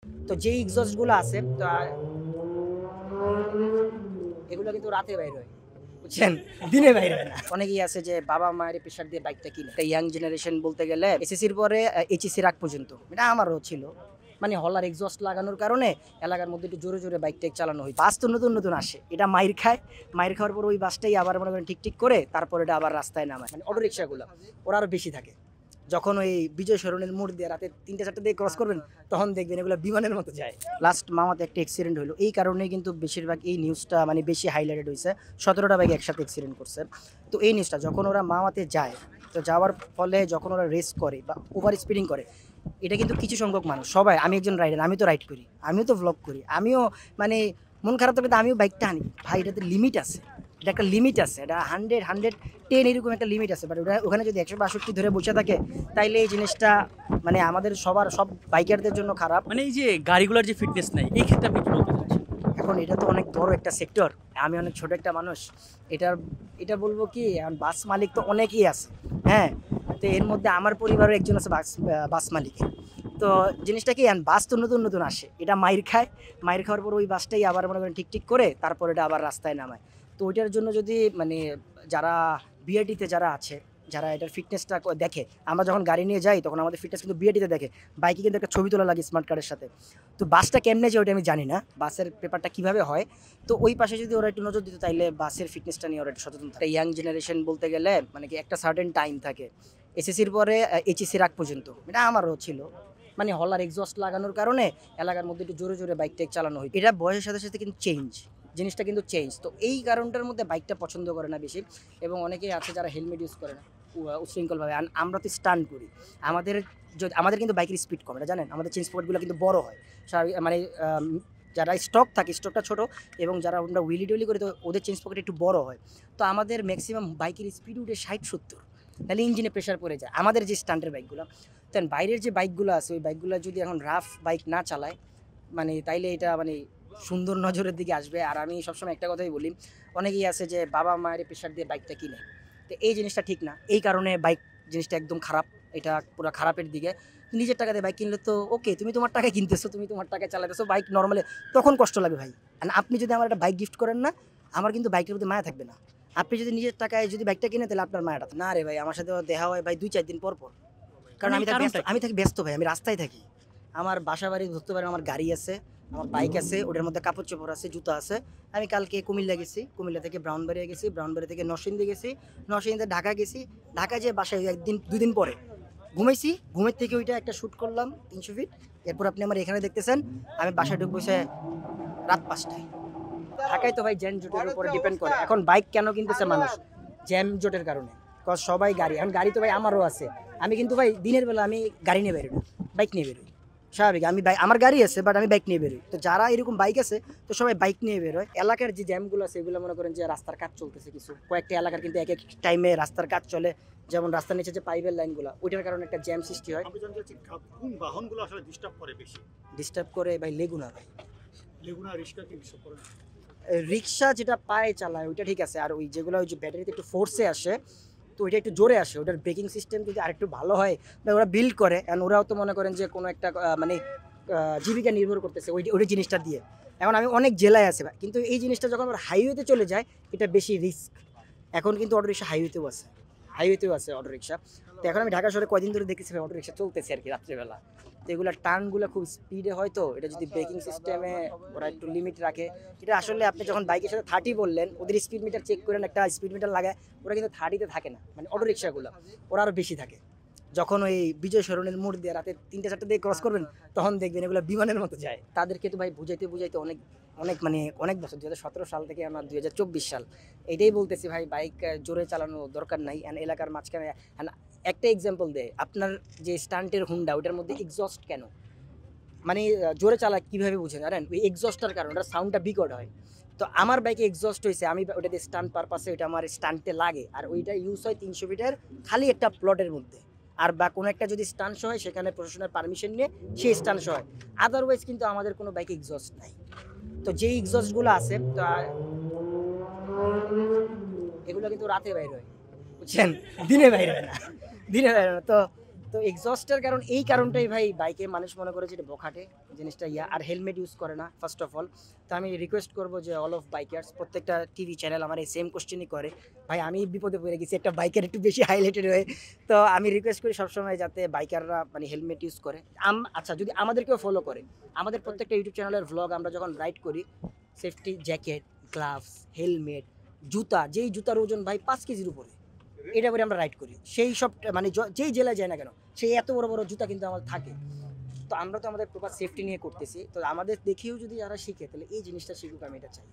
তো যেই এক্সস্ট গুলো আছে তো এগুলো কিন্তু রাতে বাইর হয়, বুঝছেন, দিনে বাইরে হয় না। অনেকেই আছে যে বাবা মায়ের প্রেশার দিয়ে বাইকটা কিনে। একটা ইয়াং জেনারেশন বলতে গেলে এসএসসির পরে এইচএসসি রাগ পর্যন্ত এটা আমারও ছিল, মানে হলার এক্সস্ট লাগানোর কারণে এলাকার মধ্যে একটু জোরে জোরে বাইক টাইক চালানো হয়। বাস তো নতুন নতুন আসে, এটা মাইর খায়, মাইর খাওয়ার পর ওই বাসটাই আবার মনে করেন ঠিক ঠিক করে তারপর এটা আবার রাস্তায় নামায়। মানে অটো রিক্সাগুলো ওরা আরো বেশি থাকে। যখন ওই বিজয় সরণের মোড় দিয়ে রাতে ৩টা ৪টা দিয়ে ক্রস করবেন তখন দেখবেন এগুলো বিমানের মতো যায়। লাস্ট মামাতে একটা অ্যাক্সিডেন্ট হলো, এই কারণেই কিন্তু বেশিরভাগ এই নিউজটা মানে বেশি হাইলাইটেড হয়েছে। ১৭টা বাইক একসাথে অ্যাক্সিডেন্ট করছে। তো এই নিউজটা যখন ওরা মামাতে যায়, তো যাওয়ার ফলে যখন ওরা রেস করে বা ওভার স্পিডিং করে, এটা কিন্তু কিছু সংখ্যক মানুষ, সবাই, আমি একজন রাইডার, আমি তো রাইড করি, আমিও তো ভ্লগ করি, আমিও মানে মন খারাপ থাকলে আমিও বাইকটা আনি ভাই, এটাতে লিমিট আছে, এটা একটা লিমিট আছে, এটা 100 110 এরকম একটা লিমিট আছে। বাট ওখানে যদি ১৬২ ধরে বসে থাকে তাইলে এই জিনিসটা মানে আমাদের সবার সব বাইকারদের জন্য খারাপ। মানে এই যে গাড়িগুলোর যে ফিটনেস নাই, এই ক্ষেত্রে আপনি কি বলতে চাচ্ছেন? এখন এটা তো অনেক বড় একটা সেক্টর, আমি অনেক ছোট একটা মানুষ, এটার এটা বলবো কি, এখন বাস মালিক তো অনেকেই আছে, হ্যাঁ, তো এর মধ্যে আমার পরিবারের একজন আছে বাস মালিক। তো জিনিসটা কি, বাস তো নতুন নতুন আসে, এটা মাইর খায়, মাইর খাওয়ার পর ওই বাসটাই আবার মনে করেন ঠিক ঠিক করে তারপর এটা আবার রাস্তায় নামায়। তো ওইটার জন্য যদি মানে যারা বিআরটিতে যারা আছে, যারা এটার ফিটনেসটা দেখে, আমরা যখন গাড়ি নিয়ে যাই তখন আমাদের ফিটনেস কিন্তু বিআরটিতে দেখে, বাইকে কিন্তু একটা ছবি তোলা লাগে স্মার্ট কার্ডের সাথে। তো বাসটা কেমনে যে ওইটা আমি জানি না, বাসের পেপারটা কিভাবে হয়। তো ওই পাশে যদি ওরা একটু নজর দিত তাইলে বাসের ফিটনেসটা নিয়ে ওরা একটু সচেতন থাকে। ইয়াং জেনারেশন বলতে গেলে মানে কি একটা সার্টেন টাইম থাকে, এসএসসির পরে এইচএসসি রাগ পর্যন্ত, এটা আমারও ছিল, মানে হলার এক্সস্ট লাগানোর কারণে এলাকার মধ্যে একটু জোরে জোরে বাইক টাইক চালানো হয়। এটা বয়সের সাথে সাথে কিন্তু চেঞ্জ, জিনিসটা কিন্তু চেঞ্জ। তো এই কারণটার মধ্যে বাইকটা পছন্দ করে না বেশি, এবং অনেকেই আছে যারা হেলমেট ইউজ করে না উশৃঙ্খলভাবে। আমরা তো স্টান্ট করি, আমাদের আমাদের কিন্তু বাইকের স্পিড কম, এটা জানেন, আমাদের চেঞ্জ পকেটগুলো কিন্তু বড় হয়, মানে যারা স্টক থাকে স্টকটা ছোট, এবং যারা আমরা উইলি টুইলি করি তো ওদের চেঞ্জ পকেট একটু বড় হয়। তো আমাদের ম্যাক্সিমাম বাইকের স্পিড উঠে ৬০ ৭০, তাহলে ইঞ্জিনে প্রেশার পড়ে যায় আমাদের যে স্টান্টের বাইকগুলো। দেন বাইরের যে বাইকগুলো আছে ওই বাইকগুলো যদি এখন রাফ বাইক না চালায়, মানে তাইলে এটা মানে সুন্দর নজরের দিকে আসবে। আর আমি সবসময় একটা কথাই বলি, অনেকেই আছে যে বাবা মায়ের প্রেশার দিয়ে বাইকটা কিনে, তো এই জিনিসটা ঠিক না, এই কারণে বাইক জিনিসটা একদম খারাপ, এটা পুরো খারাপের দিকে। নিজের টাকা দিয়ে বাইক কিনলে তো ওকে, তুমি তোমার টাকায় কিনতেছো, তুমি তোমার টাকায় চালাতেছো বাইক নর্মালি, তখন কষ্ট লাগে ভাই। আর আপনি যদি আমার একটা বাইক গিফট করেন না, আমার কিন্তু বাইকের প্রতি মায়া থাকবে না। আপনি যদি নিজের টাকায় যদি বাইকটা কিনে তাহলে আপনার মায়াটা না, রে ভাই আমার সাথে দেখা হয় ভাই ২ ৪ দিন পর পর, কারণ মানে আমি এই থাকি ব্যস্ত, কারণটা কি? আমি থাকি ব্যস্ত ভাই, আমি রাস্তায় থাকি, আমার বাসা বাড়ি ধরতে পারেন, আমার গাড়ি আছে, আমার বাইক আছে, ওটার মধ্যে কাপড় চোপড় আছে, জুতা আছে। আমি কালকে কুমিল্লা গেছি, কুমিল্লা থেকে ব্রাউনবাড়িয়া গেছি, ব্রাউনবাড়ি থেকে নরসিংদী গেছি, নরসিংদীতে ঢাকা গেছি, ঢাকা যেয়ে বাসায় ১ দিন ২ দিন পরে ঘুমাইছি, ঘুমের থেকে ওইটা একটা শ্যুট করলাম ৩০০ ফিট। এরপর আপনি আমার এখানে দেখতেছেন আমি বাসায় ঢুকবো রাত ৫টায়। ঢাকায় তো ভাই জ্যাম জোটের উপরে ডিপেন্ড করে, এখন বাইক কেন কিনতেছে মানুষ, জ্যাম জোটের কারণে। কজ সবাই গাড়ি, এখন গাড়ি তো ভাই আমারও আছে, আমি কিন্তু ভাই দিনের বেলা আমি গাড়ি নিয়ে বেরোই না, বাইক নিয়ে বেরোই। স্বাভাবিক, আমি বাইক, আমার গাড়ি আছে বাট আমি বাইক নিয়ে বেরোই। তো যারা এরকম বাইক আছে তো সবাই বাইক নিয়ে বেরোয়। এলাকার যে জ্যামগুলো আছে এগুলো মনে করেন যে রাস্তার কাজ চলতেছে, কিছু কয়েকটা এলাকার কিন্তু এক এক টাইমে রাস্তার কাজ চলে, যেমন রাস্তার নিচে যে পাইপের লাইনগুলো, ওইটার কারণে একটা জ্যাম সৃষ্টি হয়। আমি জানতে চাচ্ছি কোন বাহনগুলো আসলে ডিস্টার্ব করে বেশি? ডিস্টার্ব করে ভাই লেগুনা, ভাই লেগুনা, রিক্সা কি ডিস্টার্ব করে না? রিক্সা যেটা পায়ে চালায় ওইটা ঠিক আছে, আর ওই যেগুলো ওই যে ব্যাটারিতে একটু ফোর্সে আসে, তো ওইটা একটু জোরে আসে, ওটার ব্রেকিং সিস্টেম যদি আরেকটু ভালো হয় বা ওরা বিল্ড করে, অ্যান্ড ওরাও তো মনে করেন যে কোনো একটা মানে জীবিকা নির্ভর করতেছে ওই জিনিসটা দিয়ে। এখন আমি অনেক জেলায় আছে ভাই, কিন্তু এই জিনিসটা যখন আমার হাইওয়েতে চলে যায় এটা বেশি রিস্ক। এখন কিন্তু অটো রিক্সা হাইওয়েতেও আছে অটো রিক্সা। তো এখন আমি ঢাকা শহরে কয়দিন ধরে দেখতেছি অটো রিক্সা চলতেছে আর কি রাত্রেবেলা। তো এগুলো টার্নগুলো খুব স্পিডে হয়, তো এটা যদি ব্রেকিং সিস্টেমে ওরা একটু লিমিট রাখে, এটা আসলে আপনি যখন বাইকের সাথে 30 বললেন, ওদের স্পিড মিটার চেক করেন, একটা স্পিড মিটার লাগায়, ওরা কিন্তু 30-তে থাকে না, মানে অটো রিক্সাগুলো ওরা আরও বেশি থাকে। যখন ওই বিজয় সরণের মোড় দিয়ে রাতে ৩টা ৪টা দিয়ে ক্রস করবেন তখন দেখবেন এগুলো বিমানের মতো যায়। তাদেরকে তো ভাই বুঝাইতে বুঝাইতে অনেক অনেক মানে অনেক বছর, ২০১৭ সাল থেকে আমার ২০২৪ সাল, এটাই বলতেছি ভাই বাইক জোরে চালানো দরকার নাই। এলাকার মাঝখানে একটা এক্সাম্পল দেয়, আপনার যে স্টান্টের হুন্ডা ওটার মধ্যে এক্সস্ট কেন, মানে জোরে চালা কীভাবে বুঝেন জানেন, ওই এক্সস্টটার কারণে ওটার সাউন্ডটা বিকট হয়। তো আমার বাইকে এক্সস্ট হয়েছে, আমি ওটাতে স্টান্ট পারপাসে ওইটা আমার স্টান্টে লাগে, আর ওইটা ইউজ হয় ৩০০ ফিটের খালি একটা প্লটের মধ্যে, আর বা কোনো একটা যদি স্টান্ট হয় সেখানে প্রশাসনের পারমিশন নিয়ে সেই স্টান্ট হয়, আদারওয়াইজ কিন্তু আমাদের কোনো বাইকে এক্সস্ট নাই। তো যেই এক্সস্টগুলো আছে তো এগুলো কিন্তু রাতে বাইর হয়, বুঝছেন, দিনে বাইর হয় না, দিনে বাইর হয় না। তো তো এক্সস্টের কারণ এই কারণটাই ভাই, বাইকে মানুষ মনে করে যে এটা বখাটে জিনিসটা আর হেলমেট ইউজ করে না ফার্স্ট অফ অল। তো আমি রিকোয়েস্ট করবো যে অল অফ বাইকার্স, প্রত্যেকটা টিভি চ্যানেল আমার এই সেম কোশ্চেনই করে, ভাই আমি বিপদে পড়ে গেছি একটা বাইকের একটু বেশি হাইলাইটেড হয়ে। তো আমি রিকোয়েস্ট করি সবসময় যাতে বাইকাররা মানে হেলমেট ইউজ করে। আচ্ছা, যদি আমাদেরকেও ফলো করে, আমাদের প্রত্যেকটা ইউটিউব চ্যানেলের ভ্লগ আমরা যখন রাইড করি, সেফটি জ্যাকেট, গ্লাভস, হেলমেট, জুতা, যেই জুতার ওজন ভাই 5 কেজির উপরে, এটা করে আমরা রাইড করি। সেই সব মানে যেই জেলায় যায় না কেন, সেই এত বড় বড় জুতা কিন্তু আমাদের থাকে। তো আমরা তো আমাদের প্রপার সেফটি নিয়ে করতেছি, তো আমাদের দেখেও যদি যারা শিখে, তাহলে এই জিনিসটা শিখুক, আমি এটা চাই।